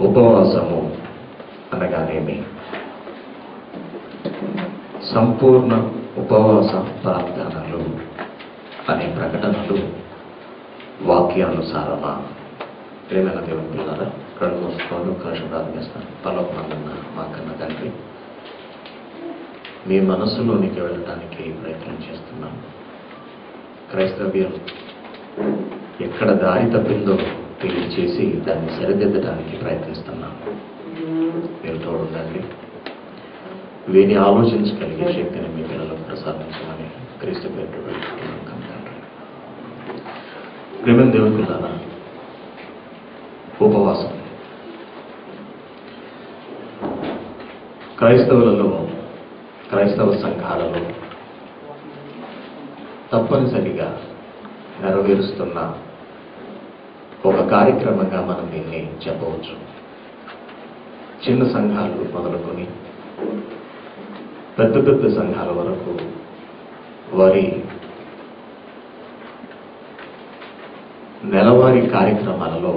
ఉపవాసము అనగానేమి? సంపూర్ణ ఉపవాస ప్రార్థనలు అనే ప్రకటనలు వాక్యానుసారమా? ప్రేమైన దేవుని పిల్లరా, కళ్ళు మూసుకోవాలి, అవకాశం ప్రార్థిస్తాను. పరలోకమందున్న మా కన్న తండ్రి, మీ మనస్సులోనికి వెళ్ళడానికి ప్రయత్నం చేస్తున్నాం. క్రైస్తవ్యం ఎక్కడ దారి తప్పిందో తెలియచేసి దాన్ని సరిదిద్దడానికి ప్రయత్నిస్తున్నాం. మీరు తోడుండండి. వీని ఆలోచించగలిగే శక్తిని మీ పిల్లలకు ప్రసాదించమని క్రీస్తు పేరు వేడుకుంటున్నాం తండ్రి. ప్రేమ దేవుని పిల్లల, ఉపవాసం క్రైస్తవులలో, క్రైస్తవ సంఘాలలో తప్పనిసరిగా నెరవేరుస్తున్న ఒక కార్యక్రమంగా మనం దీన్ని చెప్పవచ్చు. చిన్న సంఘాలు మొదలుకొని పెద్ద పెద్ద సంఘాల వరకు వారి నెలవారీ కార్యక్రమాలలో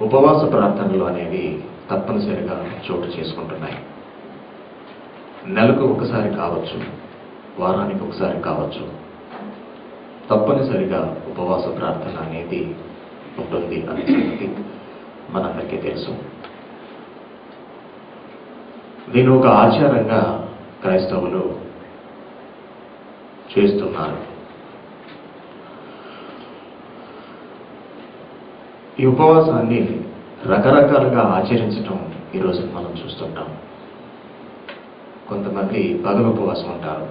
ఉపవాస ప్రార్థనలు అనేవి తప్పనిసరిగా చోటు చేసుకుంటున్నాయి. నెలకు ఒకసారి కావచ్చు, వారానికి ఒకసారి కావచ్చు, తప్పనిసరిగా ఉపవాస ప్రార్థన అనేది ఉంటుంది అనే సంగతి మనందరికీ తెలుసు. దీని ఒక ఆచారంగా క్రైస్తవులు చేస్తున్నారు. ఈ ఉపవాసాన్ని రకరకాలుగా ఆచరించడం ఈరోజు మనం చూస్తుంటాం. కొంతమంది పగలు ఉపవాసం ఉంటారు,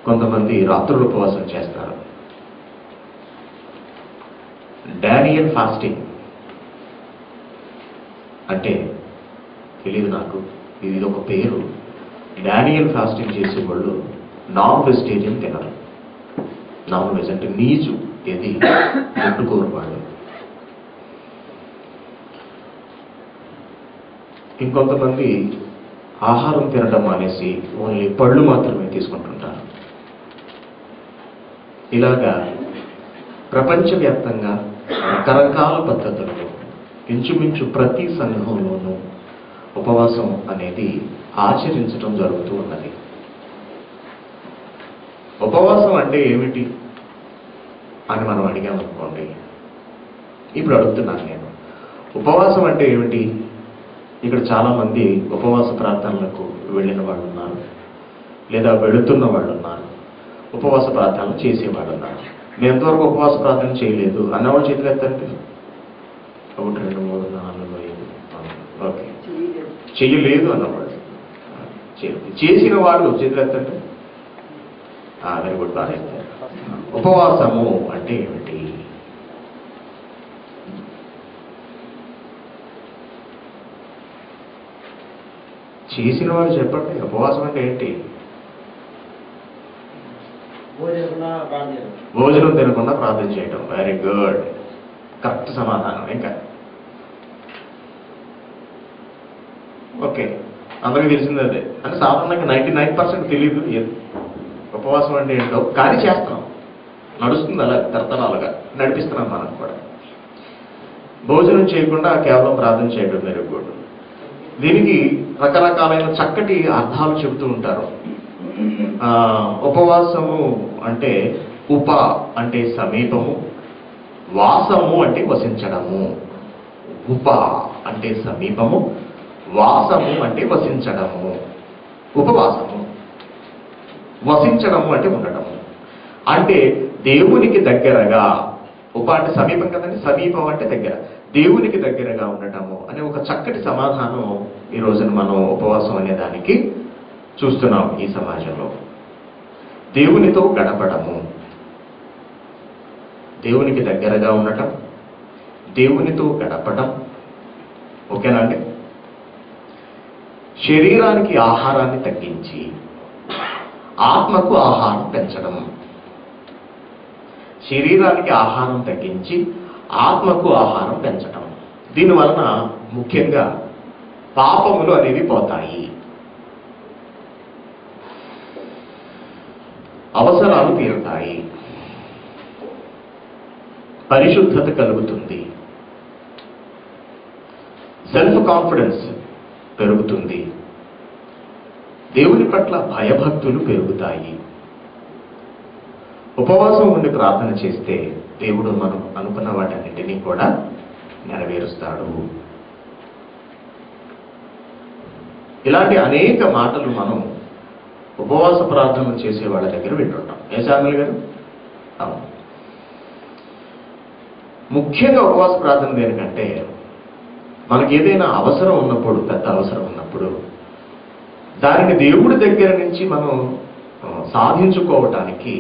కొంతమంది రాత్రులు ఉపవాసం చేస్తారు. డానియల్ ఫాస్టింగ్ అంటే తెలియదు నాకు, ఇది ఒక పేరు. డానియల్ ఫాస్టింగ్ చేసేవాళ్ళు నాన్ వెజిటేరియన్ తినరు. నాన్ వెజ్ అంటే నీచు, ఏది ముట్టుకోరు వాళ్ళు. ఇంకొంతమంది ఆహారం తినడం మానేసి ఓన్లీ పళ్ళు మాత్రమే తీసుకుంటుంటారు. ఇలాగా ప్రపంచవ్యాప్తంగా రకరకాల పద్ధతుల్లో ఇంచుమించు ప్రతి సంఘంలోనూ ఉపవాసం అనేది ఆచరించడం జరుగుతూ ఉన్నది. ఉపవాసం అంటే ఏమిటి అని మనం అడిగామనుకోండి, ఇప్పుడు అడుగుతున్నాను నేను, ఉపవాసం అంటే ఏమిటి? ఇక్కడ చాలామంది ఉపవాస ప్రార్థనలకు వెళ్ళిన వాళ్ళు ఉన్నారు, లేదా వెళుతున్న వాళ్ళు ఉన్నారు, ఉపవాస ప్రార్థనలు చేసేవాళ్ళు ఉన్నారు. నేను ఎంతవరకు ఉపవాస ప్రార్థన చేయలేదు అన్నవాళ్ళు చేతులు ఎత్తండి. 1 2 3 4 5. ఓకే, చెయ్యలేదు అన్నవాళ్ళు. చేసిన వాళ్ళు చేతులు ఎత్తండి. వెరీ గుడ్, బాగా ఎత్తారు. ఉపవాసము అంటే ఏమిటి? చేసిన వాళ్ళు చెప్పండి, ఉపవాసం అంటే ఏంటి? భోజనం తినకుండా ప్రార్థన చేయటం. వెరీ గుడ్, కరెక్ట్ సమాధానం. ఇంకా ఓకే, అందరికీ తెలిసింది అదే. అంటే సాధారణంగా 99% తెలియదు ఉపవాసం అంటే ఏంటో, కానీ చేస్తున్నాం, నడుస్తుంది అలా తరతరాలుగా నడిపిస్తున్నాం మనం కూడా. భోజనం చేయకుండా కేవలం ప్రార్థన చేయడం. Very good. దీనికి రకరకాలైన చక్కటి అర్థాలు చెబుతూ ఉంటారు. ఉపవాసము అంటే ఉప అంటే సమీపము, వాసము అంటే వసించడము. ఉప అంటే సమీపము, వాసము అంటే వసించడము. ఉపవాసము, వసించడము అంటే ఉండటము. అంటే దేవునికి దగ్గరగా, ఉప అంటే సమీపం కదండి, సమీపం అంటే దగ్గర, దేవునికి దగ్గరగా ఉండటము అనే ఒక చక్కటి సమాధానం ఈ రోజున మనం ఉపవాసం అనే దానికి చూస్తున్నాం ఈ సమాజంలో. దేవునితో గడపడము, దేవునికి దగ్గరగా ఉండటం, దేవునితో గడపడం. ఓకేనా అండి? శరీరానికి ఆహారాన్ని తగ్గించి ఆత్మకు ఆహారం పెంచడం. శరీరానికి ఆహారం తగ్గించి ఆత్మకు ఆహారం పెంచడం. దీనివలన ముఖ్యంగా పాపములు అనేవి పోతాయి, అవసరాలు తీరుతాయి, పరిశుద్ధత కలుగుతుంది. సెల్ఫ్ కాన్ఫిడెన్స్ పెరుగుతుంది, దేవుని పట్ల భయభక్తులు పెరుగుతాయి. ఉపవాసం ఉండి ప్రార్థన చేస్తే దేవుడు మనం అనుకున్న వాటన్నిటినీ కూడా నెరవేరుస్తాడు. ఇలాంటి అనేక మాటలు మనం ఉపవాస ప్రార్థనలు చేసే వాళ్ళ దగ్గర వింటుంటాం. ఏ శామిల్ గారు? అవును. ముఖ్యంగా ఉపవాస ప్రార్థన దేనికంటే, మనకి ఏదైనా అవసరం ఉన్నప్పుడు, పెద్ద అవసరం ఉన్నప్పుడు దానిని దేవుడి దగ్గర నుంచి మనం సాధించుకోవటానికి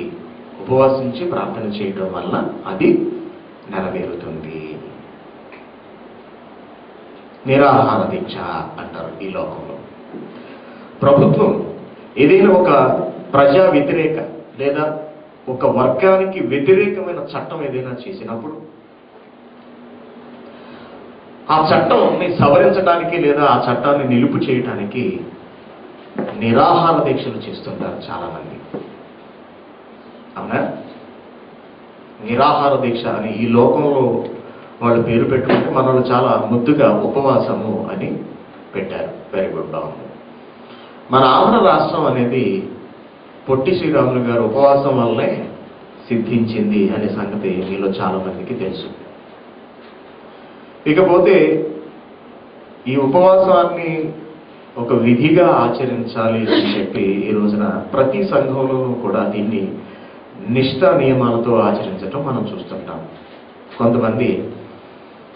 ఉపవాసించి ప్రార్థన చేయడం వల్ల అది నెరవేరుతుంది. నిరాహార దీక్ష అంటారు ఈ లోకంలో. ప్రభుత్వం ఏదైనా ఒక ప్రజా వ్యతిరేక లేదా ఒక వర్గానికి వ్యతిరేకమైన చట్టం ఏదైనా చేసినప్పుడు ఆ చట్టాన్ని సవరించడానికి లేదా ఆ చట్టాన్ని నిలుపు చేయడానికి నిరాహార దీక్షలు చేస్తుంటారు చాలా మంది. అవునా? నిరాహార దీక్ష అని ఈ లోకంలో వాళ్ళు పేరు పెట్టుకుంటే మన వాళ్ళు చాలా ముద్దుగా ఉపవాసము అని పెట్టారు. వెరీ గుడ్, బాగుంది. మన ఆంధ్ర రాష్ట్రం అనేది పొట్టి శ్రీరాములు గారు ఉపవాసం వల్లనే సిద్ధించింది అనే సంగతి మీలో చాలా మందికి తెలుసు. ఇకపోతే ఈ ఉపవాసాన్ని ఒక విధిగా ఆచరించాలి అని చెప్పి ఈ రోజున ప్రతి సంఘంలోనూ కూడా దీన్ని నిష్ఠ నియమాలతో ఆచరించడం మనం చూస్తుంటాం. కొంతమంది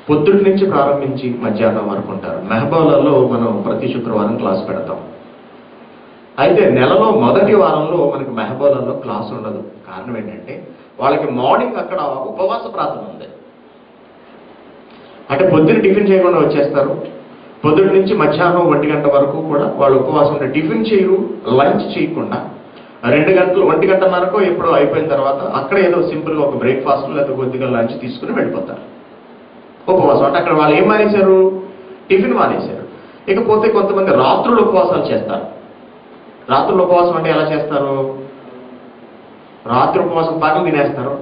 పొద్దుటి నుంచి ప్రారంభించి మధ్యాహ్నం వరకు ఉంటారు. మెహబాలలో మనం ప్రతి శుక్రవారం క్లాస్ పెడతాం. అయితే నెలలో మొదటి వారంలో మనకి మెహబాలలో క్లాస్ ఉండదు. కారణం ఏంటంటే వాళ్ళకి మార్నింగ్ అక్కడ ఉపవాస ప్రార్థన ఉంది. అంటే పొద్దున్న టిఫిన్ చేయకుండా వచ్చేస్తారు. పొద్దుటి నుంచి మధ్యాహ్నం 1 గంట వరకు కూడా వాళ్ళు ఉపవాసం ఉంటే టిఫిన్ చేయరు, లంచ్ చేయకుండా 2 గంటలు 1 గంటన్నరకు ఎప్పుడో అయిపోయిన తర్వాత అక్కడ ఏదో సింపుల్గా ఒక బ్రేక్ఫాస్ట్ లేదా కొద్దిగా లంచ్ తీసుకుని వెళ్ళిపోతారు. ఉపవాసం అంటే అక్కడ వాళ్ళు ఏం మానేశారు? టిఫిన్ మానేశారు. ఇకపోతే కొంతమంది రాత్రులు ఉపవాసాలు చేస్తారు. రాత్రులు ఉపవాసం అంటే ఎలా చేస్తారు? రాత్రి ఉపవాసం పగలు తినేస్తారు.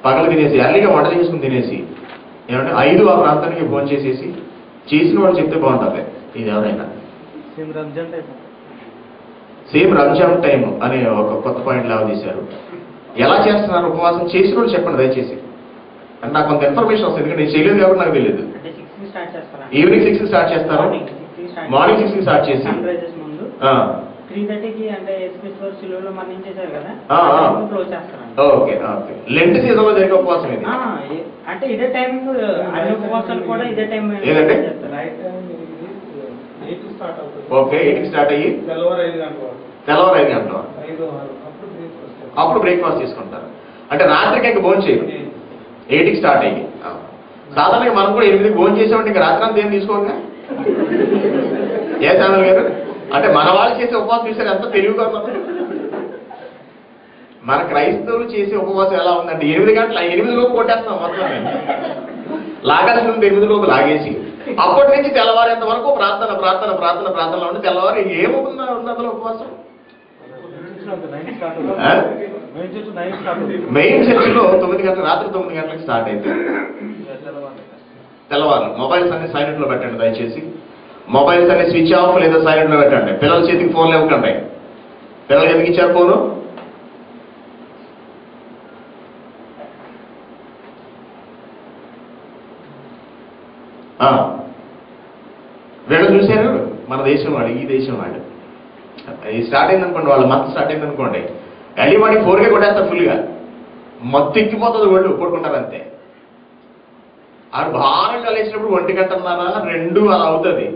పగలు తినేసి ఎర్లీగా వంట చేసుకుని తినేసి ఏమంటే 5 ఆ ప్రాంతానికి ఫోన్ చేసేసి చేసిన వాళ్ళు చెప్తే బాగుంటుంది. ఇది ఎవరైనా సేమ్ రంజాన్ టైం అనే ఒక కొత్త పాయింట్ లాగా తీశారు. ఎలా చేస్తున్నారు ఉపవాసం? చేసిన వాళ్ళు చెప్పండి దయచేసి. అంటే నాకు కొంత ఇన్ఫర్మేషన్ వస్తుంది, ఎందుకంటే నేను చేయలేదు కాబట్టి నాకు తెలియదు. ఈవినింగ్ 6 స్టార్ట్ చేస్తారు. మార్నింగ్ 6 స్టార్ట్ చేసి 3:30కి అంటే సిలువలో మరణించేశారు కదా, క్లోజ్ చేస్తారు. Okay okay. లెంట్ సీజన్ లో జరిగే ఉపవాసం ఇది. అంటే ఇదే టైం అన్ని ఉపవాసాలు కూడా ఇదే టైం ఏదంటే ఓకే 8కి స్టార్ట్ అయ్యి తెల్లవారు 5 గంటలు అప్పుడు బ్రేక్ఫాస్ట్ తీసుకుంటారు. అంటే రాత్రికి ఇంకా భోజనం చేయరు. 8కి స్టార్ట్ అయ్యి సాధారణంగా మనం కూడా 8కి భోజనం చేసామంటే ఇంకా రాత్రి అంతా ఏం తీసుకోగా. ఏ ఛానల్ గారు? అంటే మన వాళ్ళు చేసే ఉపవాసం చూసారు ఎంత తెలివిగా ఉన్నారు. మన క్రైస్తవులు చేసే ఉపవాసం ఎలా ఉందంటే 8 గంటల 8 లోపు కొట్టేస్తాం మొత్తం. లాగాల్సిన 8 లోపు లాగేసి అప్పటి నుంచి తెల్లవారేంత వరకు ప్రార్థన ప్రార్థన ప్రార్థన ప్రార్థనలో ఉండి తెల్లవారు ఏముంది అందులో ఉపవాసం. మెయిన్ చర్చిలో 9 గంటల రాత్రి 9 గంటలకు స్టార్ట్ అయితే తెల్లవారు మొబైల్స్ అన్ని సైలెంట్ లో పెట్టండి దయచేసి. మొబైల్స్ అన్ని స్విచ్ ఆఫ్ లేదా సైలెంట్ లో పెట్టండి. పిల్లల చేతికి ఫోన్లు ఇవ్వకండి. పిల్లలకి ఎందుకు ఇచ్చారు ఫోను? వీళ్ళు చూశారు మన దేశం వాడు, ఈ దేశం వాడు. ఇది స్టార్ట్ అయిందనుకోండి, వాళ్ళ మంత్ స్టార్ట్ అయిందనుకోండి, ఎర్లీ మార్నింగ్ 4కే కొట్టేస్తారు ఫుల్గా. మొత్తం ఎక్కిపోతుంది ఒళ్ళు, కొట్టుకుంటారు అంతే. ఆడు భారంగా లేచినప్పుడు 1 గంటన్నర 2 అలా అవుతుంది.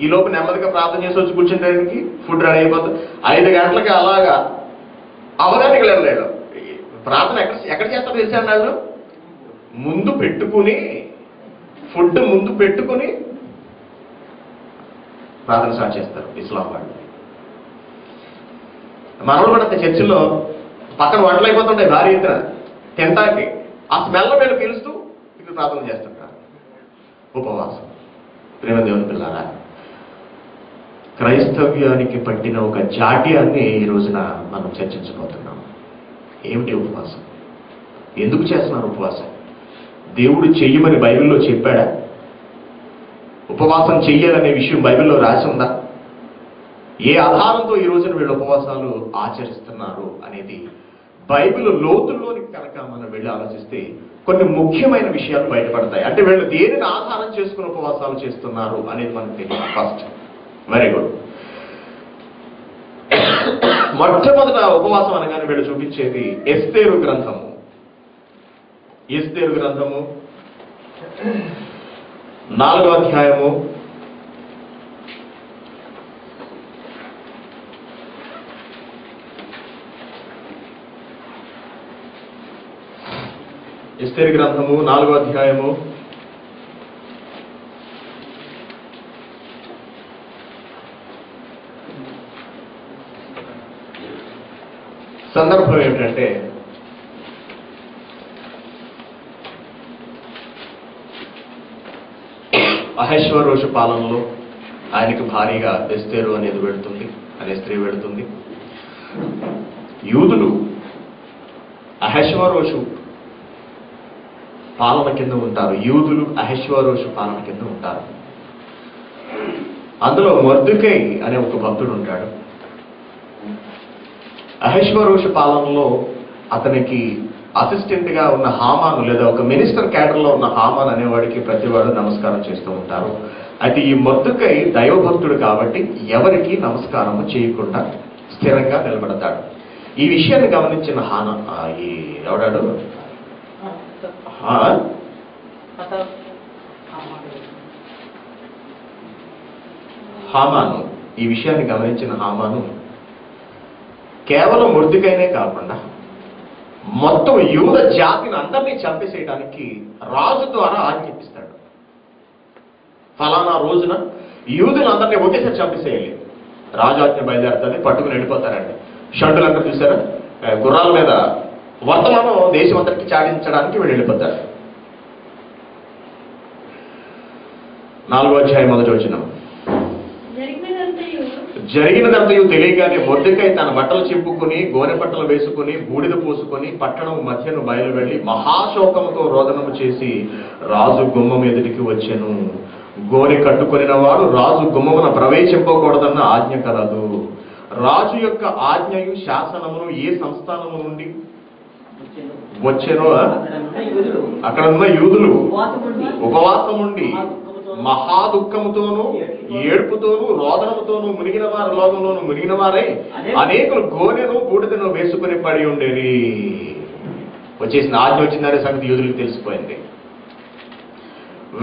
ఈ లోపు నెమ్మదిగా ప్రార్థన చేసి వచ్చి కూర్చుంటానికి ఫుడ్ రెడీ అయిపోతుంది. 5 గంటలకి అలాగా అవగానికి వెళ్ళలేడు. ప్రార్థన ఎక్కడ చేస్తారో తెలిసారు వాళ్ళు? ముందు పెట్టుకుని ఫుడ్ ముందు పెట్టుకుని ప్రార్థన స్టార్ట్ చేస్తారు ఇస్లాం వాళ్ళు. మనలో కూడా చర్చిల్లో పక్కన వంటలు అయిపోతుంటాయి భారీ ఎత్తున తింటానికి. ఆ స్మెల్ వీళ్ళు పీలుస్తూ ఇక్కడ ప్రార్థన చేస్తుంటారు. ఉపవాసం. ప్రేమ దేవుని పిల్లారా, క్రైస్తవ్యానికి పట్టిన ఒక జాడ్యాన్ని ఈ రోజున మనం చర్చించబోతున్నాం. ఏమిటి ఉపవాసం? ఎందుకు చేస్తున్నారు ఉపవాసం? దేవుడు చెయ్యమని బైబిల్లో చెప్పాడా? ఉపవాసం చెయ్యాలనే విషయం బైబిల్లో రాసి ఉందా? ఏ ఆధారంతో ఈ రోజున వీళ్ళు ఉపవాసాలు ఆచరిస్తున్నారు అనేది బైబిల్ లోతుల్లోనికి కనుక మనం వెళ్ళి ఆలోచిస్తే కొన్ని ముఖ్యమైన విషయాలు బయటపడతాయి. అంటే వీళ్ళు దేనిని ఆధారం చేసుకుని ఉపవాసాలు చేస్తున్నారు అనేది మనకు తెలియదు. First very good. మొట్టమొదట ఉపవాసం అనగానే వీళ్ళు చూపించేది ఎస్తేరు గ్రంథము. ఎస్తేరు గ్రంథము 4వ అధ్యాయము 4వ అధ్యాయము 1 సందర్భం ఏమిటంటే అహష్వేరోషు పాలనలో ఆయనకు భారీగా ఎస్తేరు అనేది వెళుతుంది, అనే స్త్రీ వెళుతుంది. యూదులు అహష్వేరోషు పాలన కింద ఉంటారు. యూదులు అహష్వేరోషు పాలన కింద ఉంటారు. అందులో మొర్దెకై అనే ఒక భక్తుడు ఉంటాడు. అహష్వేరోషు పాలనలో అతనికి అసిస్టెంట్ గా ఉన్న హామాను లేదా ఒక మినిస్టర్ క్యాడర్ లో ఉన్న హామాన్ అనేవాడికి ప్రతివాడు నమస్కారం చేస్తూ ఉంటారు. అయితే ఈ మొర్దెకై దైవభక్తుడు కాబట్టి ఎవరికి నమస్కారము చేయకుండా స్థిరంగా నిలబడతాడు. ఈ విషయాన్ని గమనించిన ఈ ఎవడాడు హామాను, ఈ విషయాన్ని గమనించిన హామాను కేవలం మొర్దెకైనే కాకుండా మొత్తం యూద జాతిని అందరినీ చంపేసేయడానికి రాజు ద్వారా ఆజ్ఞాపిస్తాడు. ఫలానా రోజున యూదులందరినీ ఒకేసారి చంపేసేయాలి. రాజాజ్ఞ బయలుదేరుతుంది, పట్టుకుని వెళ్ళిపోతారండి. షండులందరూ చూసారా, గుర్రాల మీద వర్తమానం దేశం అంతటికి చాటించడానికి వీళ్ళు వెళ్ళిపోతారు. 4వ అధ్యాయం 1వ వచనం. జరిగినదంతయు తెలియగానే మొర్దెకై తన బట్టలు చింపుకుని గోనె బట్టలు వేసుకుని బూడిద పోసుకొని పట్టణం మధ్యను బయలు వెళ్లి మహాశోకముతో రోదనము చేసి రాజు గుమ్మం ఎదుటికి వచ్చెను. గోనె కట్టుకొనిన వాడు రాజు గుమ్మమున ప్రవేశింపకూడదన్న ఆజ్ఞ కలదు. రాజు యొక్క ఆజ్ఞయు శాసనమును ఏ సంస్థానము నుండి వచ్చెనో అక్కడ ఉన్న యూదులు ఉపవాసముండి మహా దుఃఖముతోనూ ఏడుపుతోనూ రోదనముతోనూ మునిగిన వారి లోకంలోనూ మునిగిన వారై అనేకులు గోనెను బూడిదను వేసుకుని పడి ఉండేది. వచ్చేసిన ఆజ్ఞ వచ్చిందనే సంగతి యూదులకు తెలిసిపోయింది.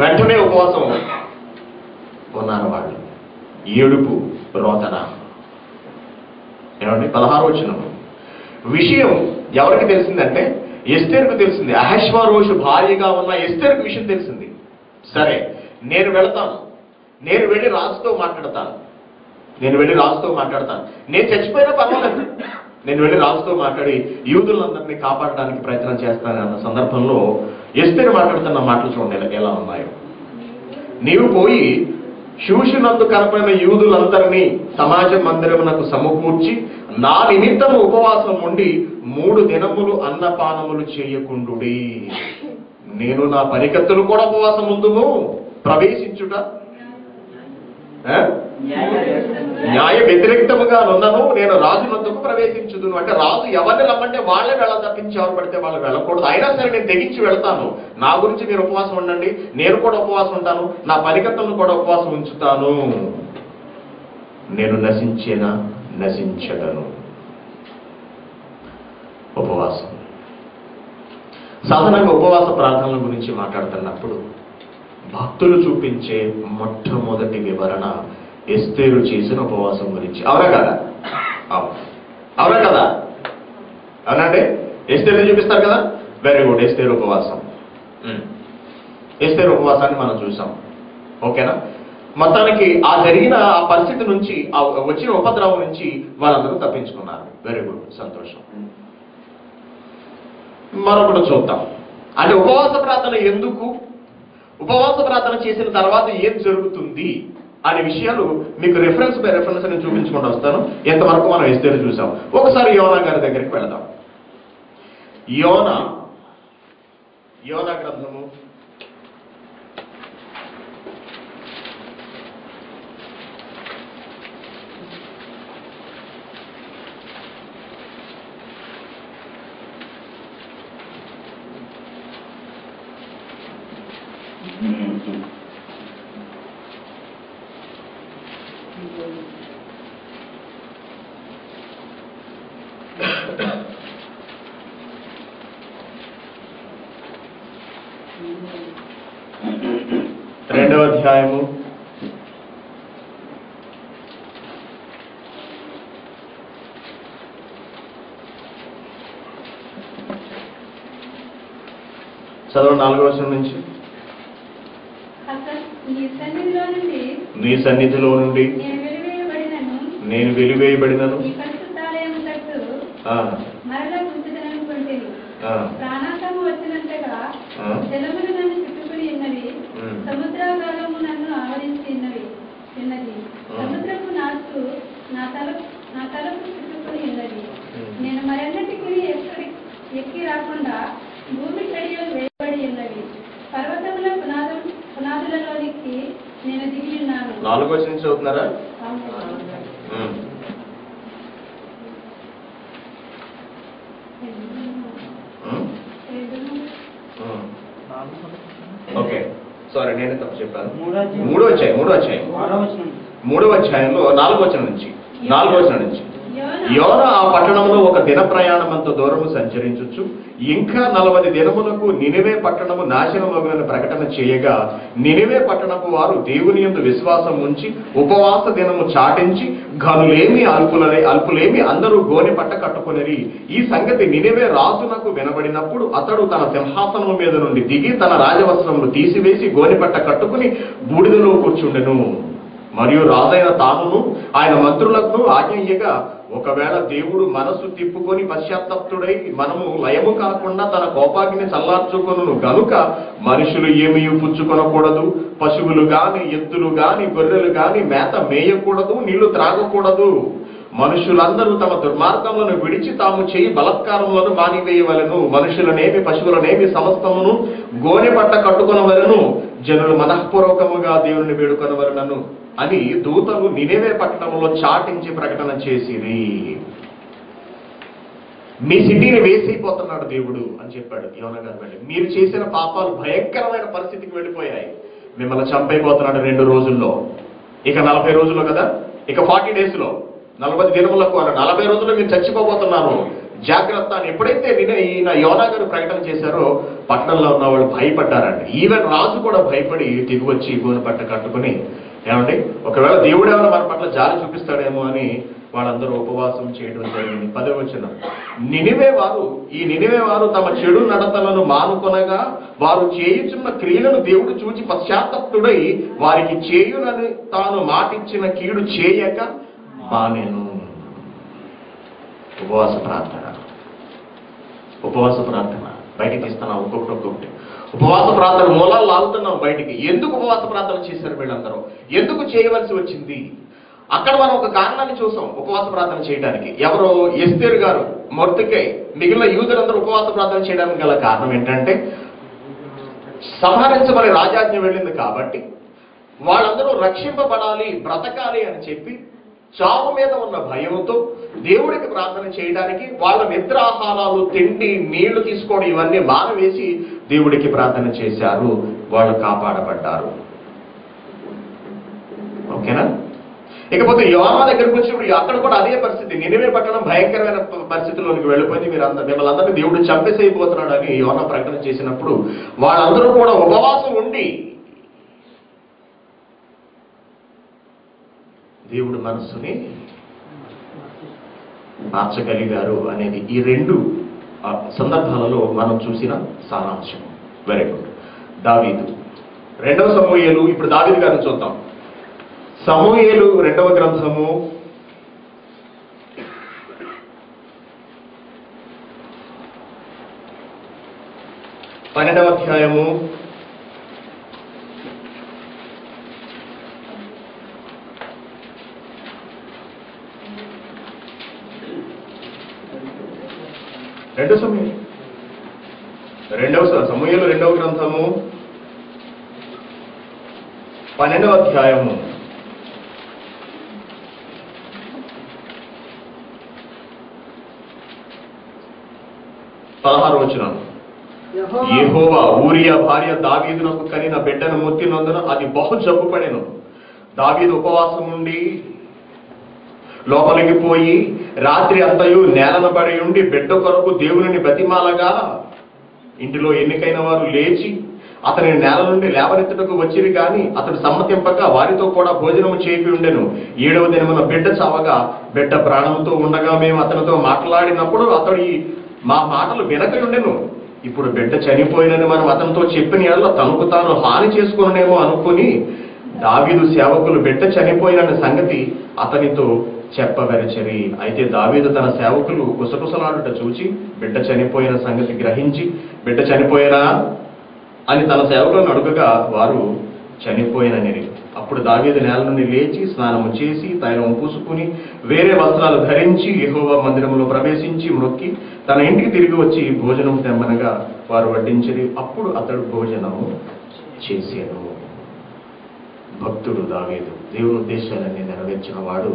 వెంటనే ఉపవాసం ఉన్నారు వాళ్ళు. ఏడుపు రోదన. ఏమండి 16వ వచనం. విషయం ఎవరికి తెలిసిందంటే ఎస్తేరుకు తెలిసింది. అహష్వేరోషు భార్యగా ఉన్న ఎస్తేరుకు విషయం తెలిసింది. సరే, నేను వెళతాను, నేను వెళ్ళి రాజుతో మాట్లాడతాను, నేను చచ్చిపోయినా పర్వాలేదు, నేను వెళ్ళి రాజుతో మాట్లాడి యూదులందరినీ కాపాడడానికి ప్రయత్నం చేస్తాను అన్న సందర్భంలో ఎస్తేరు మాట్లాడుతున్న మాటలు చూడండి ఎలా ఉన్నాయో. నీవు పోయి శూషునందు కనపడిన యూదులందరినీ సమాజ మందిరమునకు సమకూర్చి నా నిమిత్తము ఉపవాసం ఉండి 3 దినములు అన్నపానములు చేయకుండుడి. నేను నా పనికత్తులు కూడా ఉపవాసం ఉందుము. ప్రవేశించుట న్యాయ వ్యతిరేక్తముగా నున్నను. నేను రాజు నొద్దకు ప్రవేశించుదును. అంటే రాజు ఎవరిని రమ్మంటే వాళ్ళే వెళ్ళ తప్పించి ఎవరు పడితే వాళ్ళు వెళ్ళకూడదు. అయినా సరే నేను తెగించి వెళ్తాను. నా గురించి మీరు ఉపవాసం ఉండండి, నేను కూడా ఉపవాసం ఉంటాను, నా పనికత్తులను కూడా ఉపవాసం ఉంచుతాను. నేను నశించదను. ఉపవాసం. సాధారణంగా ఉపవాస ప్రార్థనల గురించి మాట్లాడుతున్నప్పుడు భక్తులు చూపించే మొట్టమొదటి వివరణ ఎస్తేరు చేసిన ఉపవాసం గురించి. అవునా కదా? అవునండి. ఎస్తేరు చూపిస్తారు కదా. Very good. ఎస్తేరు ఉపవాసం. ఎస్తేరు ఉపవాసాన్ని మనం చూసాం. ఓకేనా? మొత్తానికి ఆ జరిగిన ఆ పరిస్థితి నుంచి, ఆ వచ్చిన ఉపద్రవం నుంచి వాళ్ళందరూ తప్పించుకున్నారు. వెరీ గుడ్, సంతోషం. మరొకటి చూద్దాం. అంటే ఉపవాస ప్రార్థన ఎందుకు, ఉపవాస ప్రార్థన చేసిన తర్వాత ఏం జరుగుతుంది అనే విషయాలు మీకు రెఫరెన్స్ బై రెఫరెన్స్ నేను చూపించుకుంటూ వస్తాను. ఎంతవరకు మనం ఎస్తేరు చూసాం. ఒకసారి యోనా గారి దగ్గరికి వెళదాం. యోనా గ్రంథము రెండవ అధ్యాయము చదవండి 4వ వచనం నుంచి. నీ సన్నిధిలో నుండి నేను వెలివేయబడినను ప్రాణాంతము వచ్చినంతగా జలములు నన్ను చుట్టుకుని ఉన్నవి, సముద్రాగారము నన్ను ఆవరించి ఉన్నది. సముద్రపు నాచు నా తలకు చుట్టుకుని ఉన్నది. నేను మరెన్నటికి ఎక్కి రాకుండా భూమి చర్యలు వేయబడి ఉన్నవి. పర్వతముల పునాదులలోనికి నేను దిగి ఉన్నాను. 4వ వచనం చదువుతున్నారా? ఓకే, సారీ, నేనే తప్పు చెప్పాను. 3వ అధ్యాయంలో 4వ వచనం నుంచి యోనా ఆ పట్టణంలో ఒక దిన ప్రయాణమంత దూరము సంచరించుచు ఇంకా 40 దినములకు నినివే పట్టణము నాశనమగునని ప్రకటన చేయగా, నినివే పట్టణపు వారు దేవుని యందు విశ్వాసం ఉంచి ఉపవాస దినము చాటించి గనులేమి అల్పులేమి అందరూ గోనె పట్ట కట్టుకొనిరి. ఈ సంగతి నినివే రాజునకు వినబడినప్పుడు అతడు తన సింహాసనము మీద నుండి దిగి తన రాజవస్త్రములు తీసివేసి గోనె పట్ట కట్టుకుని బూడిదలో కూర్చుండెను. మరియు రాజైన తానును ఆయన మంత్రులకు ఆజ్ఞయ్యగా, ఒకవేళ దేవుడు మనసు తిప్పుకొని పశ్చాత్తప్తుడై మనము లయము కాకుండా తన కోపాగ్ని చల్లార్చుకొను గనుక మనుషులు ఏమీ పుచ్చుకొనకూడదు, పశువులు గాని ఎద్దులు గాని గొర్రెలు గాని మేత మేయకూడదు, నీళ్లు త్రాగకూడదు. మనుషులందరూ తమ దుర్మార్గములను విడిచి తాము చేయి బలత్కారములను మానివేయవలెను. మనుషులనేమి పశువులనేమి సమస్తమును గోనె పట్ట కట్టుకొనవలెను. జనులు మనఃపూర్వకముగా దేవుని వేడుకొనవలెను అని దూతలు నినివే పట్టణంలో చాటించి ప్రకటన చేసిరి. మీ సిటీని వేసైపోతున్నాడు దేవుడు అని చెప్పాడు యోనా గారు. వెళ్ళి మీరు చేసిన పాపాలు భయంకరమైన పరిస్థితికి వెళ్ళిపోయాయి, మిమ్మల్ని చంపైపోతున్నాడు 2 రోజుల్లో. ఇక 40 రోజుల్లో కదా, ఇక 40 days లో 40 దినములకు 40 రోజుల్లో మీరు చచ్చిపోబోతున్నారు, జాగ్రత్త అని ఎప్పుడైతే ఈయన యోనా గారు ప్రకటన చేశారో పట్టణంలో ఉన్న వాళ్ళు భయపడ్డారండి. ఈవెన్ రాజు కూడా భయపడి దిగువచ్చి గోనె పట్ట కట్టుకుని, ఏమండి ఒకవేళ దేవుడు ఏమైనా మన పట్ల జాలి చూపిస్తాడేమో అని వాళ్ళందరూ ఉపవాసం చేయడం జరిగింది. 10వ వచనం, ఈ నినివే వారు తమ చెడు నడతలను మానుకొనగా వారు చేయుచున్న క్రియలను దేవుడు చూచి పశ్చాత్తప్తుడై వారికి చేయునని తాను మాటిచ్చిన కీడు చేయక మానెను. ఉపవాస ప్రార్థన బయటికి తీస్తున్నాం ఒక్కొక్కటి. ఉపవాస ప్రార్థన మూలాలు లాగుతున్నాం బయటికి. ఎందుకు ఉపవాస ప్రార్థన చేశారు వీళ్ళందరూ? ఎందుకు చేయవలసి వచ్చింది? అక్కడ మనం ఒక కారణాన్ని చూసాం ఉపవాస ప్రార్థన చేయడానికి. ఎవరు? ఎస్తేరు గారు, మొర్దెకై, మిగిలిన యూదులందరూ ఉపవాస ప్రార్థన చేయడానికి గల కారణం ఏంటంటే, సంహరించబడి రాజాజ్ఞ వెళ్ళింది కాబట్టి వాళ్ళందరూ రక్షింపబడాలి, బ్రతకాలి అని చెప్పి చావు మీద ఉన్న భయంతో దేవుడికి ప్రార్థన చేయడానికి వాళ్ళ నిద్రాహారాలు, తిండి, నీళ్లు తీసుకోవడం ఇవన్నీ మానవేసి దేవుడికి ప్రార్థన చేశారు. వాళ్ళు కాపాడబడ్డారు. ఓకేనా? ఇకపోతే యోనా దగ్గరికి వచ్చినప్పుడు అక్కడ కూడా అదే పరిస్థితి. నినివే పట్టణం భయంకరమైన పరిస్థితుల్లోనికి వెళ్ళిపోయింది. మిమ్మల్ని అందరినీ దేవుడు చంపేసైపోతున్నాడు అని యోనా ప్రకటన చేసినప్పుడు వాళ్ళందరూ కూడా ఉపవాసం ఉండి దేవుడు మనస్సుని మార్చగలిగారు అనేది ఈ 2 సందర్భాలలో మనం చూసిన సారాంశం. Very good. దావీదు, 2వ సమూయేలు. ఇప్పుడు దావీదు గారిని చూద్దాం. సమూయేలు 2వ గ్రంథము 12వ అధ్యాయము 2 సమూయేలు 2వ గ్రంథము 12వ అధ్యాయము 16వ వచనం. యెహోవా ఊరియా భార్య దావీదునకు కనిన బిడ్డను మొత్తినందున అది బహు జబ్బుపడెను. దావీదు ఉపవాసం ఉండి లోపలికి పోయి రాత్రి అంతయు నేలన పడి ఉండి బిడ్డ కొరకు దేవుని బతిమాలగా ఇంటిలో ఎన్నికైన వారు లేచి అతని నేల నుండి లేవనెత్తుటకు వచ్చిరి గాని అతడు సమ్మతింపక వారితో కూడా భోజనము చేపి ఉండెను. 7వ దినమున బిడ్డ చావగా బిడ్డ ప్రాణంతో ఉండగా మేము అతనితో మాట్లాడినప్పుడు అతడు మా మాటలు వినకయుండెను. ఇప్పుడు బిడ్డ చనిపోయినని మనం అతనితో చెప్పిన యెడల తనకు తాను హాని చేసుకునేమో అనుకుని దావీదు సేవకులు బిడ్డ చనిపోయిన సంగతి అతనితో చెప్పవరచరి. అయితే దావీదు తన సేవకులు గుసగుసలాడుట చూచి బిడ్డ చనిపోయిన సంగతి గ్రహించి బిడ్డ చనిపోయినా అని తన సేవకులను అడుగగా వారు చనిపోయినని. అప్పుడు దావీదు నేల నుండి లేచి స్నానము చేసి తైలం పూసుకుని వేరే వస్త్రాలు ధరించి యెహోవా మందిరంలో ప్రవేశించి మొక్కి తన ఇంటికి తిరిగి వచ్చి భోజనం తెమ్మనగా వారు వడ్డించిరి. అప్పుడు అతడు భోజనము చేసాను. భక్తుడు దావీదు దేవుని ఉద్దేశాలన్నీ నెరవేర్చిన వాడు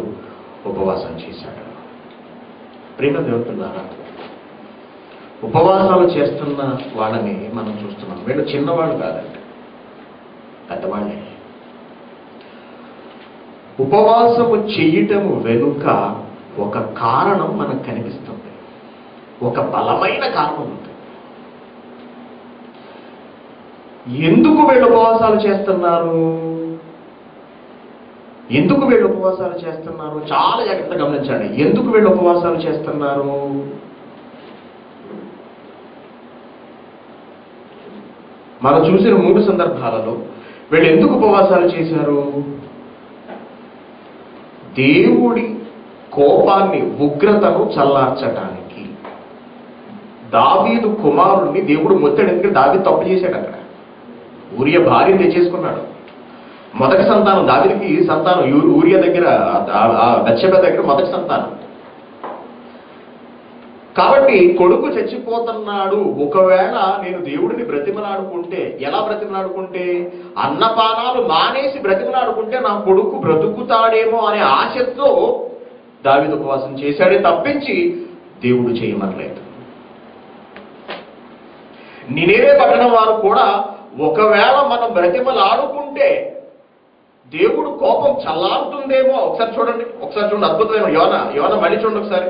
ఉపవాసం చేశాడు. ప్రేమ దేవుతున్నారా, ఉపవాసాలు చేస్తున్న వాళ్ళని మనం చూస్తున్నాం. వీళ్ళు చిన్నవాళ్ళు కాదండి, పెద్దవాళ్ళే. ఉపవాసము చెయ్యటము వెనుక ఒక కారణం మనకు కనిపిస్తుంది, ఒక బలమైన కారణం ఉంది. ఎందుకు వీళ్ళు ఉపవాసాలు చేస్తున్నారు? ఎందుకు వీళ్ళు ఉపవాసాలు చేస్తున్నారు? చాలా జాగ్రత్తగా గమనించండి. ఎందుకు వీళ్ళు ఉపవాసాలు చేస్తున్నారు? మనం చూసిన 3 సందర్భాలలో వీళ్ళు ఎందుకు ఉపవాసాలు చేశారు? దేవుడి కోపాన్ని, ఉగ్రతను చల్లార్చడానికి. దావీదు కుమారుడిని దేవుడు మొత్తాడు. ఎందుకంటే దావీదు తప్పు చేశాడు. అక్కడ ఊరియా భార్యను తెచ్చేసుకున్నాడు. మొదటి సంతానం దావీదుకి సంతానం ఊరియా దగ్గర, బత్షెబ దగ్గర మొదటి సంతానం. కాబట్టి కొడుకు చచ్చిపోతున్నాడు, ఒకవేళ నేను దేవుడిని బ్రతిమలాడుకుంటే, ఎలా బ్రతిమలాడుకుంటే, అన్నపానాలు మానేసి బ్రతిమలాడుకుంటే నా కొడుకు బ్రతుకుతాడేమో అనే ఆశతో దావీదు ఉపవాసం చేశాడే తప్పించి దేవుడు చేయమనలేదు. నినేవే పట్టణం వారు కూడా ఒకవేళ మనం బ్రతిమలాడుకుంటే దేవుడు కోపం చల్లారుతుందేమో. ఒకసారి చూడండి, అద్భుతమైన యోన మళ్ళీ చూడండి ఒకసారి.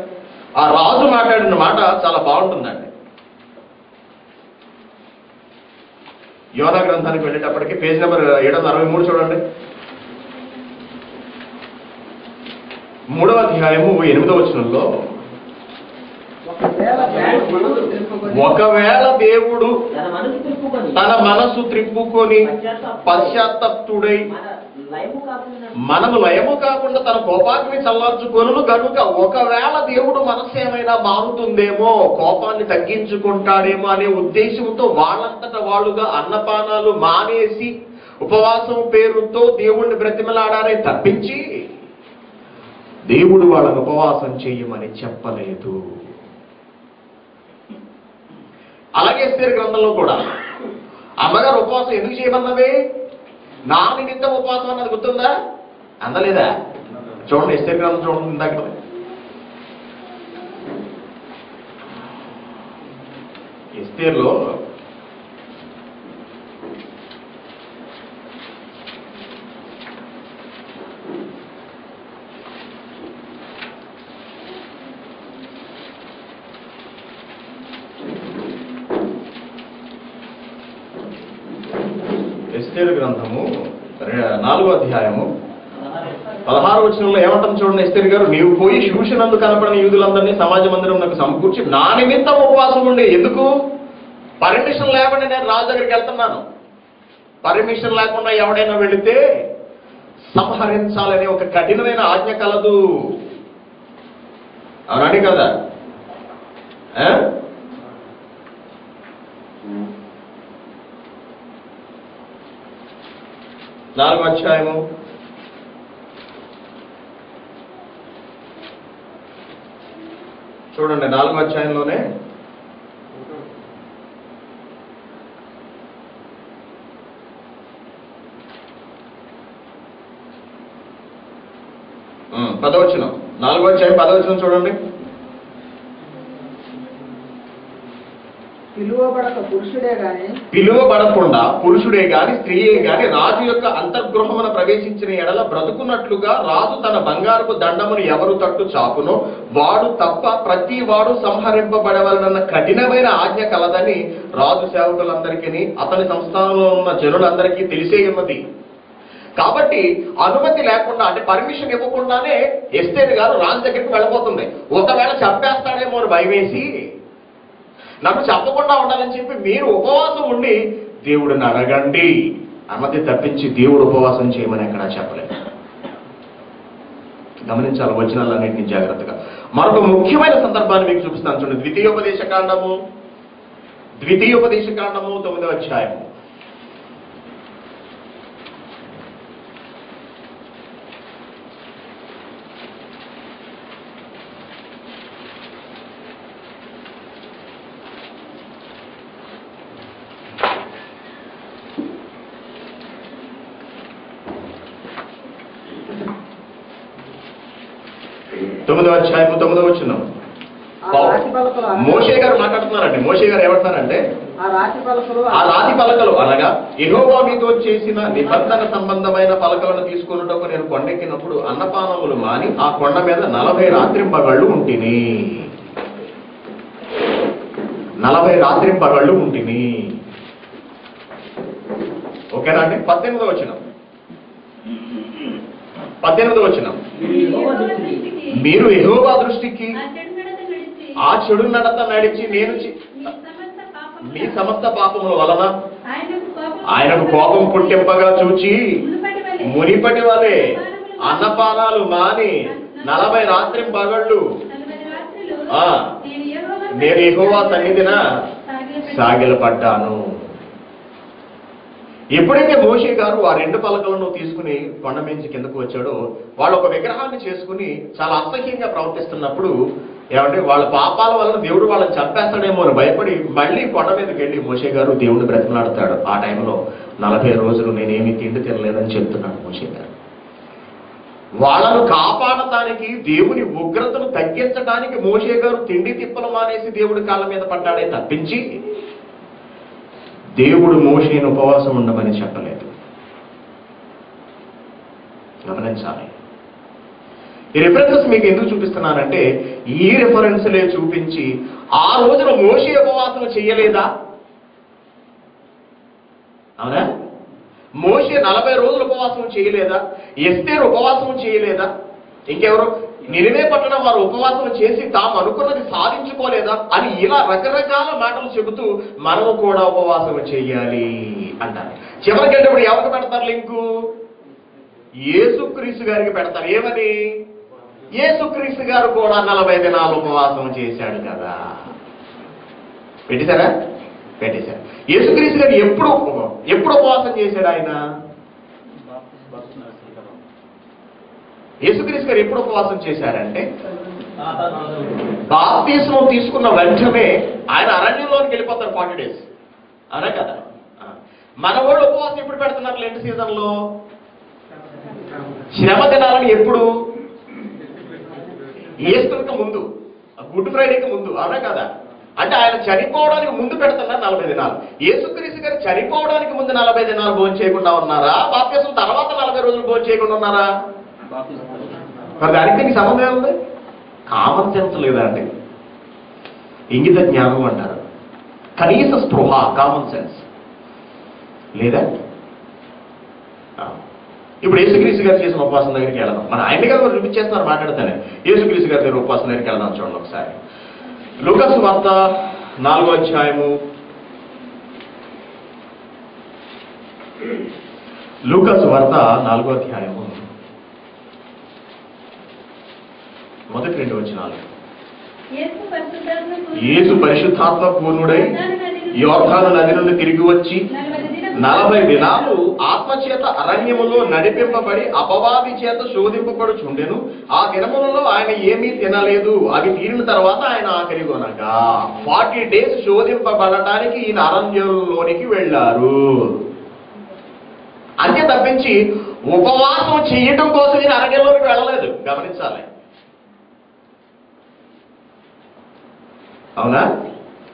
ఆ రాజు మాట్లాడిన మాట చాలా బాగుంటుందండి. యోనా గ్రంథానికి వెళ్ళేటప్పటికి పేజ్ నెంబర్ 763 చూడండి. 3వ అధ్యాయము 8వ వచనంలో, ఒకవేళ దేవుడు తన మనసు త్రిప్పుకొని పశ్చాత్తప్తుడై మనము లయము కాకుండా తన కోపాగ్ని చల్లార్చుకొనును కనుక ఒకవేళ దేవుడు మనస్సు ఏమైనా మారుతుందేమో, కోపాన్ని తగ్గించుకుంటాడేమో అనే ఉద్దేశంతో వాళ్ళంతట వాళ్ళుగా అన్నపానాలు మానేసి ఉపవాసం పేరుతో దేవుణ్ణి బ్రతిమలాడారే తప్పించి దేవుడు వాళ్ళని ఉపవాసం చేయమని చెప్పలేదు. అలాగే ఎస్తేరు గ్రంథంలో కూడా అమ్మగారు ఉపవాసం ఎందుకు చేయమన్నది? నా నిమిత్తం ఉపవాసం అన్నది గుర్తుందా? అందలేదా? చూడండి, ఎస్తేరు గ్రంథం చూడండి. ఇందాక ఎస్తేరులో ఎస్తేరు గ్రంథము 4వ అధ్యాయము 16వ వచనంలో ఏమంటాం చూడండి. ఎస్తేరు గారు, నీవు పోయి శూషణందు కనపడిన యూదులందరినీ సమాజ మందిరం నాకు సమకూర్చి నా నిమిత్తం ఉపవాసం ఉండే. ఎందుకు? పర్మిషన్ లేకుండా నేను రాజు దగ్గరికి వెళ్తున్నాను. పర్మిషన్ లేకుండా ఎవడైనా వెళితే సంహరించాలనే ఒక కఠినమైన ఆజ్ఞ కలదు. అవునండి కదా? 4వ అధ్యాయము 4వ అధ్యాయంలోనే పదవచనం, 4వ అధ్యాయం 10వ వచనం చూడండి. పిలువబడకుండా పురుషుడే గాని స్త్రీయే గాని రాజు యొక్క అంతర్గృహమున ప్రవేశించిన ఎడల బ్రతుకున్నట్లుగా రాజు తన బంగారపు దండమును ఎవరు తట్టు చాపునో వాడు తప్ప ప్రతి వాడు సంహరింపబడవలనన్న కఠినమైన ఆజ్ఞ కలదని రాజు సేవకులందరికీ అతని సంస్థానంలో ఉన్న జనులందరికీ తెలిసే ఉన్నది. కాబట్టి అనుమతి లేకుండా, అంటే పర్మిషన్ ఇవ్వకుండానే ఎస్తేరు గారు రాజు దగ్గరికి వెళ్ళబోతుంది. ఒకవేళ చంపేస్తాడేమో అని భయమేసి నాకు చెప్పకుండా ఉండాలని చెప్పి మీరు ఉపవాసం ఉండి దేవుడిని అడగండి అన్నది తప్పించి దేవుడు ఉపవాసం చేయమని ఎక్కడా చెప్పలేదు. గమనించాలి వచనాలన్నింటినీ జాగ్రత్తగా. మరొక ముఖ్యమైన సందర్భాన్ని మీకు చూపిస్తాను చూడండి. ద్వితీయోపదేశకాండము 9వ అధ్యాయము. మోషే గారు మాట్లాడుతున్నారండి. మోషే గారు ఏమంటున్నారంటే ఆ రాతి పలకలు అనగా యెహోవా మీతో చేసిన నిబంధన సంబంధమైన పలకలను తీసుకున్నటకు నేను కొండెక్కినప్పుడు అన్నపానములు మాని ఆ కొండ మీద 40 రాత్రింపగళ్ళు ఉంటిని. 40 రాత్రింపగళ్ళు ఉంటిని. ఓకేనా అండి? 18వ వచనం. మీరు యెహోవా దృష్టికి ఆ చెడు నడత నడిచి నేను మీ సమస్త పాపముల వలన ఆయనకు కోపం పుట్టింపగా చూచి మునిపటి వలె అన్నపానాలు మాని 40 రాత్రింపగళ్ళు నేను యెహోవా సన్నిధిన సాగిలపడ్డాను. ఎప్పుడైతే మోషే గారు ఆ 2 పలకలను తీసుకుని కొండ మీద కిందకు వచ్చాడో వాళ్ళు ఒక విగ్రహాన్ని చేసుకుని చాలా అసహ్యంగా ప్రవర్తిస్తున్నప్పుడు ఏమంటే వాళ్ళ పాపాల వలన దేవుడు వాళ్ళని చంపేస్తాడేమో అని భయపడి మళ్ళీ కొండ మీదకి వెళ్ళి మోషే గారు దేవుడిని బ్రతిమలాడతాడు. ఆ టైంలో 40 రోజులు నేనేమి తిండి తినలేదని చెప్తున్నాడు మోషే గారు. వాళ్ళను కాపాడటానికి, దేవుని ఉగ్రతను తగ్గించడానికి మోషే గారు తిండి తిప్పలు మానేసి దేవుడి కాళ్ళ మీద పడ్డాడే తప్పించి దేవుడు మోషేను ఉపవాసం ఉండమని చెప్పలేదు. గమనించాలి. ఈ రిఫరెన్సెస్ మీకు ఎందుకు చూపిస్తున్నానంటే ఈ రిఫరెన్స్లే చూపించి ఆ రోజున మోషే ఉపవాసం చేయలేదా? అవునా? మోషే 40 రోజులు ఉపవాసం చేయలేదా? ఎస్తేరు ఉపవాసం చేయలేదా? ఇంకెవరు నినివే పట్టణం వారు ఉపవాసం చేసి తాము అనుకున్నది సాధించుకోలేదా అని ఇలా రకరకాల మాటలు చెబుతూ మనము కూడా ఉపవాసం చేయాలి అంటారు. చివరికెళ్ళినప్పుడు ఎవరికి పెడతారు లింకు? యేసుక్రీస్తు గారికి పెడతారు. ఏమని? యేసుక్రీస్తు గారు కూడా 40 దినాలు ఉపవాసం చేశాడు కదా. పెట్టేశారా? పెట్టేశారు. యేసుక్రీస్తు గారు ఎప్పుడు ఉపవాసం చేశాడు? ఆయన యేసుక్రీస్తు గారు ఎప్పుడు ఉపవాసం చేశారంటే బాప్తిస్మం తీసుకున్న వెంటనే ఆయన అరణ్యంలోకి వెళ్ళిపోతారు 40 days. అవునా కదా? మన వాళ్ళు ఉపవాసం ఎప్పుడు పెడుతున్నారు? లెంట్ సీజన్లో. శ్రమ దినాలని ఎప్పుడు? ఈస్టర్కి ముందు, గుడ్ ఫ్రైడేకి ముందు. అవునా కదా? అంటే ఆయన చనిపోవడానికి ముందు పెడుతున్నారు 40 దినాలు. యేసుక్రీస్తు గారు చనిపోవడానికి ముందు 40 దినాలు భోజనం చేయకుండా ఉన్నారా? బాప్తిస్మం తర్వాత 40 రోజులు భోజనం చేయకుండా ఉన్నారా? మరి దానికి సంబంధం ఏముంది? కామన్ సెన్స్ లేదా అండి? ఇంగిత జ్ఞానం అంటారు. కనీస స్పృహ, కామన్ సెన్స్ లేదా? ఇప్పుడు యేసుక్రీస్తు గారు చేసిన ఉపవాసం దగ్గరికి వెళ్దాం. మన ఆయన గారు చూపించేస్తున్నారు మాట్లాడతానే. యేసుక్రీస్తు గారి దగ్గర ఉపవాసం దగ్గరికి వెళ్దాం. చూడండి ఒకసారి. లూకాసు వార్త 4వ అధ్యాయము. లూకాసు వార్త 4వ అధ్యాయము మొదటి 2 వచనాలు. యేసు పరిశుద్ధాత్మ పూర్ణుడై యోర్దాను నది నుండి తిరిగి వచ్చి 40 దినాలు ఆత్మచేత అరణ్యములో నడిపింపబడి అపవాది చేత శోధింపబడుచుండెను. ఆ దినములలో ఆయన ఏమీ తినలేదు. అవి తీరిన తర్వాత ఆయన ఆఖరిగొనగా 40 days శోధింపబడటానికి ఈయన అరణ్యంలోనికి వెళ్ళారు. అంతే తప్పించి ఉపవాసం చేయటం కోసం ఈయన అరణ్యంలోకి వెళ్ళలేదు. గమనించాలి. అవునా?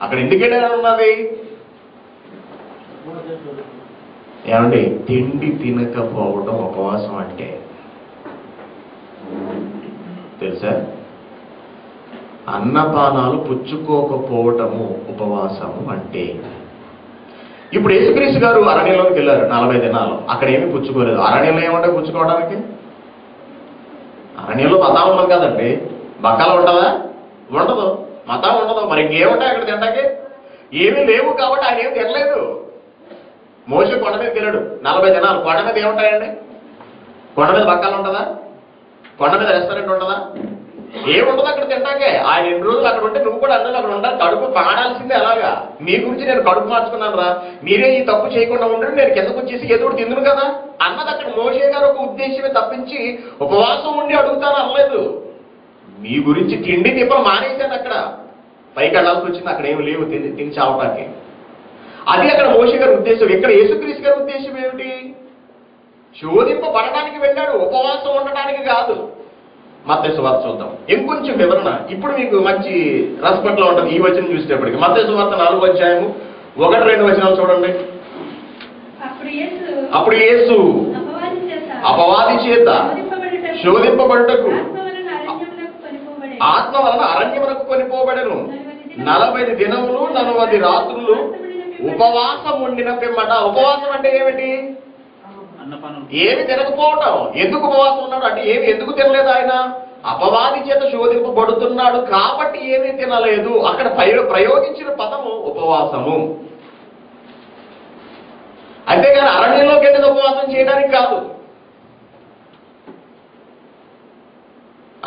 అక్కడ ఎందుకు ఉన్నది ఏమండి? తిండి తినకపోవడం ఉపవాసం అంటే తెలుసా? అన్నపానాలు పుచ్చుకోకపోవటము ఉపవాసము అంటే. ఇప్పుడు యేసుక్రీస్తు గారు అరణ్యంలోకి వెళ్ళారు 40 దినాలు. అక్కడ ఏమీ పుచ్చుకోలేదు. అరణ్యంలో ఏముంటాయి పుచ్చుకోవడానికి? అరణ్యంలో మతాలు ఉండదు కదండి. బకాలు ఉంటుందా? ఉండదు. మతం ఉండదు. మరి ఇంకేముంటాయి అక్కడ తినడానికి? ఏమీ లేవు కాబట్టి ఆయన ఏమి తినలేదు. మోషే కొండ మీదకి వెళ్ళాడు 40 దినాలు. కొండ మీద ఏముంటాయండి? కొండ మీద బకాలు ఉంటుందా? కొండ మీద రెస్టారెంట్ ఉంటుందా? ఏముండదు అక్కడ తింటాకే. ఆయన 2 రోజులు అక్కడ ఉంటే నువ్వు కూడా అందరూ అక్కడ ఉండాలి. కడుపు మాడాల్సిందే. అలాగా మీ గురించి నేను కడుపు మార్చుకున్నాను రా, మీరే ఈ తప్పు చేయకుండా ఉండండి, నేను కిందకు వచ్చేసి ఏదో తిందును కదా అన్నది అక్కడ మోషే గారు ఒక ఉద్దేశమే తప్పించి ఉపవాసం ఉండి అడుగుతాను అనలేదు. మీ గురించి తిండి తిప్పలు మానేశాను. అక్కడ పైకి వెళ్ళాల్సి వచ్చింది. అక్కడ ఏమి లేవు తిని చావటానికి. అది అక్కడ మోషే గారి ఉద్దేశం. ఇక్కడ యేసుక్రీస్తు గారి ఉద్దేశం ఏమిటి? శోధింపబడడానికి వెళ్ళాడు, ఉపవాసం ఉండడానికి కాదు. మత్తయి సువార్త చూద్దాం. ఇంకొంచెం వివరణ ఇప్పుడు మీకు మంచి రసపట్లో ఉంటుంది ఈ వచనం చూసేటప్పటికి. మత్తయి సువార్త 4వ అధ్యాయము 1-2 వచనాలు చూడండి. అప్పుడు యేసు అపవాది చేత శోధింపబడుటకు ఆత్మ వలన అరణ్యమునకు కొనిపోబడెను. 40 దినములు 40 రాత్రులు ఉపవాసం ఉండిన పిమ్మట. ఉపవాసం అంటే ఏమిటి? ఏమి తినకపోవటం. ఎందుకు ఉపవాసం ఉన్నాడు అంటే ఏమి ఎందుకు తినలేదు ఆయన? అపవాది చేత శోధింపబడుతున్నాడు కాబట్టి ఏమీ తినలేదు. అక్కడ ప్రయోగించిన పదము ఉపవాసము. అంతేగాని అరణ్యంలోకి వెళ్ళేది ఉపవాసం చేయడానికి కాదు.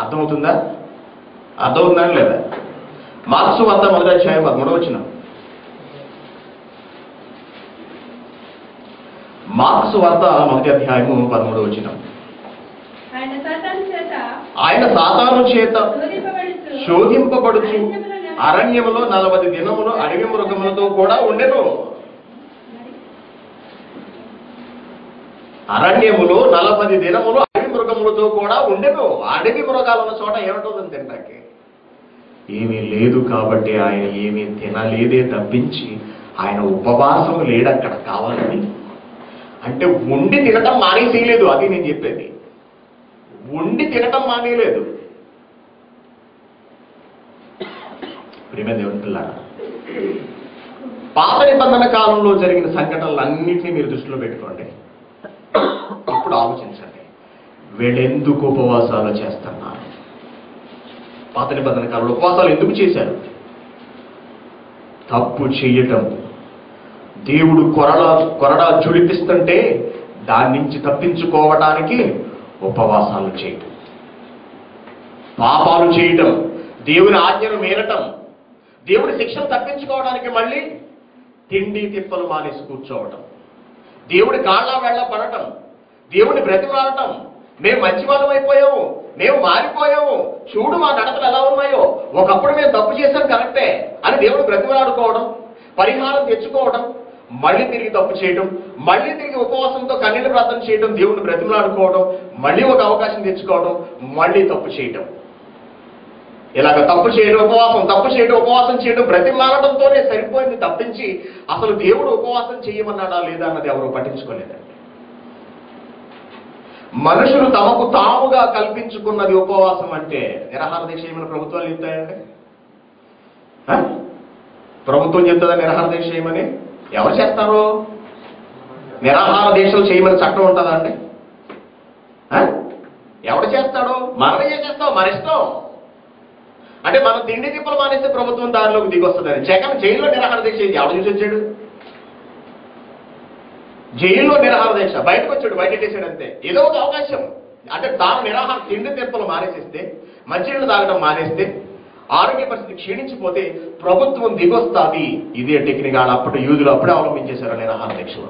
అర్థమవుతుందా? అర్థమవుతుందని లేదా? మార్క్సు వద్ద 1వ అధ్యాయం 13వ వచనం. మార్క్సు వార్త 1వ అధ్యాయము 13వ వచనం. ఆయన సాతాను చేత శోధింపబడుచు అరణ్యములో 40 దినములు అడవి మృగములతో కూడా ఉండెను. అరణ్యములో 40 దినములు అడవి మృగములతో కూడా ఉండెను. అడవి మృగాలు ఉన్న చోట ఏముంటుందని తింటాకి ఏమీ లేదు కాబట్టి ఆయన ఏమీ తినలేదే తప్పించి ఆయన ఉపవాసం లేడక్కడ కావాలని. అంటే ఉండి తినటం మానేసేయలేదు. అది నేను చెప్పేది. ఉండి తినటం మానేయలేదు. ప్రియమైన దేవుని పిల్లారా, పాత నిబంధన కాలంలో జరిగిన సంఘటనలన్నింటినీ మీరు దృష్టిలో పెట్టుకోండి. ఇప్పుడు ఆలోచించండి, వీళ్ళెందుకు ఉపవాసాలు చేస్తున్నారు? పాత నిబంధన కాలంలో ఉపవాసాలు ఎందుకు చేశారు? తప్పు చేయటం. దేవుడు కొరడా చుడిపిస్తుంటే దాని నుంచి తప్పించుకోవడానికి ఉపవాసాలు చేయటం, పాపాలు చేయటం, దేవుని ఆజ్ఞను మీరటం, దేవుడి శిక్షను తప్పించుకోవడానికి మళ్ళీ తిండి తిప్పలు మానేసి కూర్చోవటం, దేవుడి కాళ్ళ వేళ్ళ పడటం, దేవుడిని బ్రతిమాలటం. మేము మంచి వాళ్ళం అయిపోయాము, మేము మారిపోయాము, చూడు మా నడతలు ఎలా ఉన్నాయో, ఒకప్పుడు మేము తప్పు చేశాం కరెక్టే అని దేవుడు బ్రతిమాలాడుకోవడం, పరిహారం తెచ్చుకోవడం, మళ్ళీ తిరిగి తప్పు చేయడం, మళ్ళీ తిరిగి ఉపవాసంతో కన్నీళ్ల ప్రార్థన చేయడం, దేవుడిని బ్రతిమలాడుకోవడం, మళ్ళీ ఒక అవకాశం తెచ్చుకోవడం, మళ్ళీ తప్పు చేయడం. ఇలాగ తప్పు చేయడం ఉపవాసం, తప్పు చేయడం ఉపవాసం చేయడం, బ్రతిమాలడంతోనే సరిపోయింది తప్పించి అసలు దేవుడు ఉపవాసం చేయమన్నాడా లేదా అన్నది ఎవరు పట్టించుకోలేదండి. మనుషులు తమకు తాముగా కల్పించుకున్నది ఉపవాసం అంటే. నిరాహార దీక్ష చేయమని ప్రభుత్వాలు చెప్తాయండి? ప్రభుత్వం చెప్తుందా నిరాహార దీక్ష చేయమని? ఎవరు చేస్తారు? నిరాహార దీక్షలు చేయమని చట్టం ఉంటుందా అండి? ఎవడు చేస్తాడు? మనమే చేసేస్తాం, మన ఇష్టం. అంటే మనం తిండి తిప్పలు మానేస్తే ప్రభుత్వం దారిలోకి దిగొస్తుందని. జగన్ జైల్లో నిరాహార దీక్ష ఎవడు చూసి వచ్చాడు? జైల్లో నిరాహార దీక్ష, బయటకు వచ్చాడు, బయటెట్టేసాడు అంతే. ఏదో ఒక అవకాశం. అంటే తాను నిరాహార తిండి తిప్పలు మానేసేస్తే, మంచినీళ్ళు తాగడం మానేస్తే, ఆరోగ్య పరిస్థితి క్షీణించిపోతే ప్రభుత్వం దిగొస్తుంది. ఇదే టెక్నిక్. అప్పుడు యూదులు అప్పుడే అవలంబించేశారు నిరాహార దీక్షలో.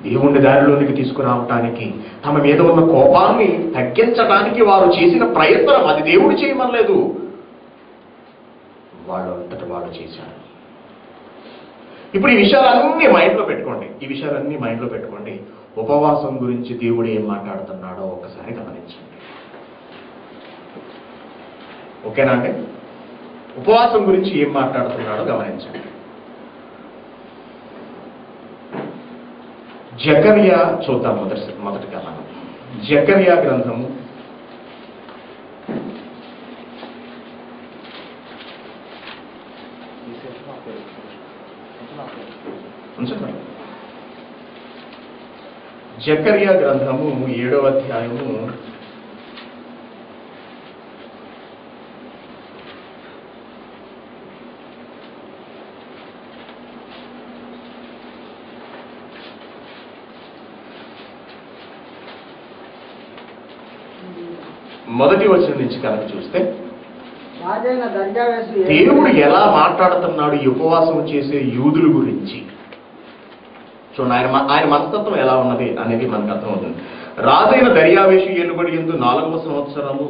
దేవుణ్ణి దారిలోనికి తీసుకురావటానికి, తమ మీద ఉన్న కోపాన్ని తగ్గించడానికి వారు చేసిన ప్రయత్నం. అది దేవుడు చేయమనలేదు, వాళ్ళు అంతటి వాళ్ళు చేశారు. ఇప్పుడు ఈ విషయాలన్నీ మైండ్లో పెట్టుకోండి. ఈ విషయాలన్నీ మైండ్లో పెట్టుకోండి. ఉపవాసం గురించి దేవుడు ఏం మాట్లాడుతున్నాడో ఒకసారి గమనించండి. ఓకేనా అండి? ఉపవాసం గురించి ఏం మాట్లాడుతున్నాడో గమనించండి. జకర్యా చూద్దాం మొదటిగా మనం. జకర్యా గ్రంథము 7వ అధ్యాయము 1వ వచనం నుంచి కనుక చూస్తే దేవుడు ఎలా మాట్లాడుతున్నాడు ఈ ఉపవాసం చేసే యూదుల గురించి చూడండి. ఆయన మనస్తత్వం ఎలా ఉన్నది అనేది మనకు అర్థమవుతుంది. రాజైన దర్యావేషు ఏలుబడి యందు 4వ సంవత్సరము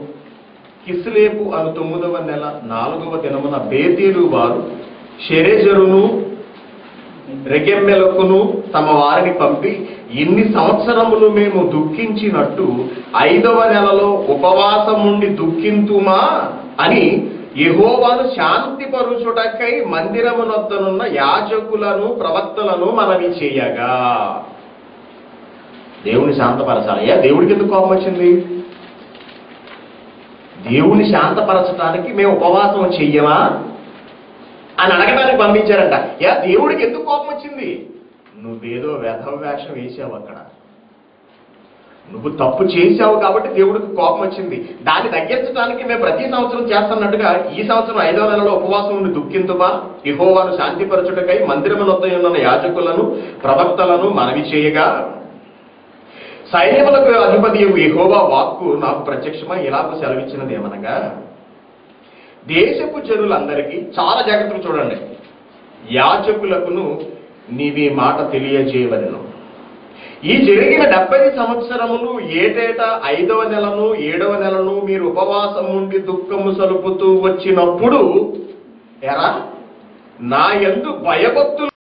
కిస్లేపు అను 9వ నెల 4వ దినమున బేతేలు వారు షెరెజరును రెగెమ్మెలకును తమ వారిని పంపి, ఇన్ని సంవత్సరములు మేము దుఃఖించినట్టు 5వ నెలలో ఉపవాసం ఉండి దుఃఖింతుమా అని యెహోవాను శాంతిపరుచుటకై మందిరమునొద్దనున్న యాజకులను ప్రవక్తలను మనవి చేయగా. దేవుని శాంతపరచాలయ్యా. దేవుడికి ఎందుకు కోపం వచ్చింది? దేవుని శాంతపరచడానికి మేము ఉపవాసం చెయ్యమా అని అడగడానికి పంపించారంట. యా దేవుడికి ఎందుకు కోపం వచ్చింది? నువ్వేదో వెధవ వేషం వేసావు, అక్కడ నువ్వు తప్పు చేశావు కాబట్టి దేవుడికి కోపం వచ్చింది. దాన్ని తగ్గించడానికి మేము ప్రతి సంవత్సరం చేస్తున్నట్టుగా ఈ సంవత్సరం 5వ నెలలో ఉపవాసం ఉండి దుఃఖింతుమా, యెహోవాను శాంతిపరచుటకై మందిరమునొద్ద యాజకులను ప్రవక్తలను మనవి చేయగా, సైన్యములకు అధిపతి యెహోవా వాక్కు నాకు ప్రత్యక్షమై ఇలాగ సెలవిచ్చినది ఏమనగా, దేశపు జనులందరికీ చాలా జాగ్రత్తగా చూడండి, యాజకులకును నీవీ మాట తెలియజేయవలెను. ఈ జరిగిన 70 సంవత్సరములు ఏటేటా 5వ నెలను 7వ నెలను మీరు ఉపవాసం ఉండి దుఃఖము సలుపుతూ వచ్చినప్పుడు ఎరా నా యందు భయభక్తులు